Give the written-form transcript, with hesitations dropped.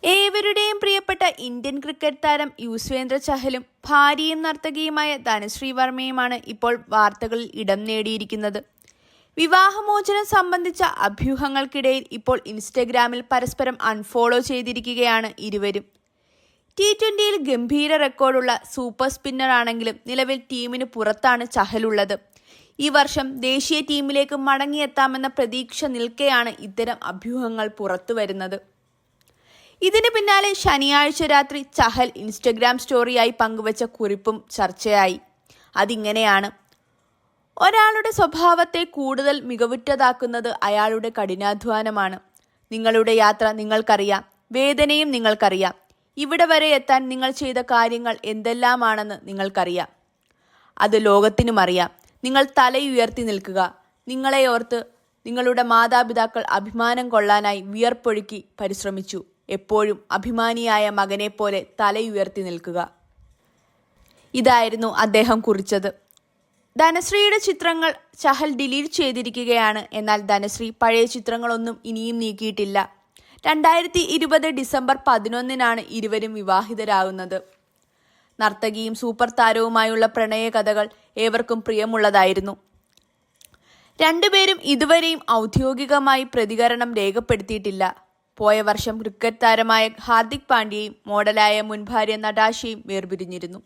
ഏവരുടെയും പ്രിയപ്പെട്ട Indian cricket താരം യുസ്വേന്ദ്ര ചഹലും ഭാര്യയും നർത്തകിയുമായ ധനശ്രീ വർമ്മയുമാണ് ഇപ്പോൾ വാർത്തകളിൽ ഇടം നേടിയിരിക്കുന്നത്. വിവാഹമോചനം സംബന്ധിച്ച അഭ്യൂഹങ്ങൾക്കിടയിൽ ഇപ്പോൾ ഇൻസ്റ്റഗ്രാമിൽ പരസ്പരം അൺഫോളോ ചെയ്തിരിക്കുകയാണ് ഇരുവരും. T20യിൽ ഗംഭീര റെക്കോർഡുള്ള സൂപ്പർ സ്പിന്നർ ആണെങ്കിലും നിലവിൽ ടീമിന് പുറത്താണ് ചഹലുള്ളത്. ഈ വർഷം ദേശീയ ടീമിലേക്ക് മടങ്ങിയെത്താമെന്ന പ്രതീക്ഷ നിൽക്കെയാണ് ഇത്തരം അഭ്യൂഹങ്ങൾ പുറത്തുവരുന്നത്. ഇതിന് പിന്നാലെ ശനിയാഴ്ച രാത്രി ചഹൽ ഇൻസ്റ്റഗ്രാം സ്റ്റോറിയായി പങ്കുവച്ച കുറിപ്പും ചർച്ചയായി. അതിങ്ങനെയാണ്: ഒരാളുടെ സ്വഭാവത്തെ കൂടുതൽ മികവുറ്റതാക്കുന്നത് അയാളുടെ കഠിനാധ്വാനമാണ്. നിങ്ങളുടെ യാത്ര നിങ്ങൾക്കറിയാം, വേദനയും നിങ്ങൾക്കറിയാം. ഇവിടെ വരെ എത്താൻ നിങ്ങൾ ചെയ്ത കാര്യങ്ങൾ എന്തെല്ലാമാണെന്ന് നിങ്ങൾക്കറിയാം. അത് ലോകത്തിനും അറിയാം. നിങ്ങൾ തലയുയർത്തി നിൽക്കുക. നിങ്ങളെ ഓർത്ത് നിങ്ങളുടെ മാതാപിതാക്കൾ അഭിമാനം കൊള്ളാനായി വിയർപ്പൊഴുക്കി പരിശ്രമിച്ചു. എപ്പോഴും അഭിമാനിയായ മകനെ പോലെ തലയുയർത്തി നിൽക്കുക. ഇതായിരുന്നു അദ്ദേഹം കുറിച്ചത്. ധനശ്രീയുടെ ചിത്രങ്ങൾ ചഹൽ ഡിലീറ്റ് ചെയ്തിരിക്കുകയാണ്. എന്നാൽ ധനശ്രീ പഴയ ചിത്രങ്ങളൊന്നും ഇനിയും നീക്കിയിട്ടില്ല. 2020 ഡിസംബർ 11 ഇരുവരും വിവാഹിതരാകുന്നത്. നർത്തകിയും സൂപ്പർ താരവുമായുള്ള പ്രണയകഥകൾ ഏവർക്കും പ്രിയമുള്ളതായിരുന്നു. രണ്ടുപേരും ഇതുവരെയും ഔദ്യോഗികമായി പ്രതികരണം രേഖപ്പെടുത്തിയിട്ടില്ല. പോയ വർഷം ക്രിക്കറ്റ് താരമായ ഹാർദിക് പാണ്ഡ്യയും മോഡലായ മുൻ ഭാര്യ നടാഷയും വേർപിരിഞ്ഞിരുന്നു.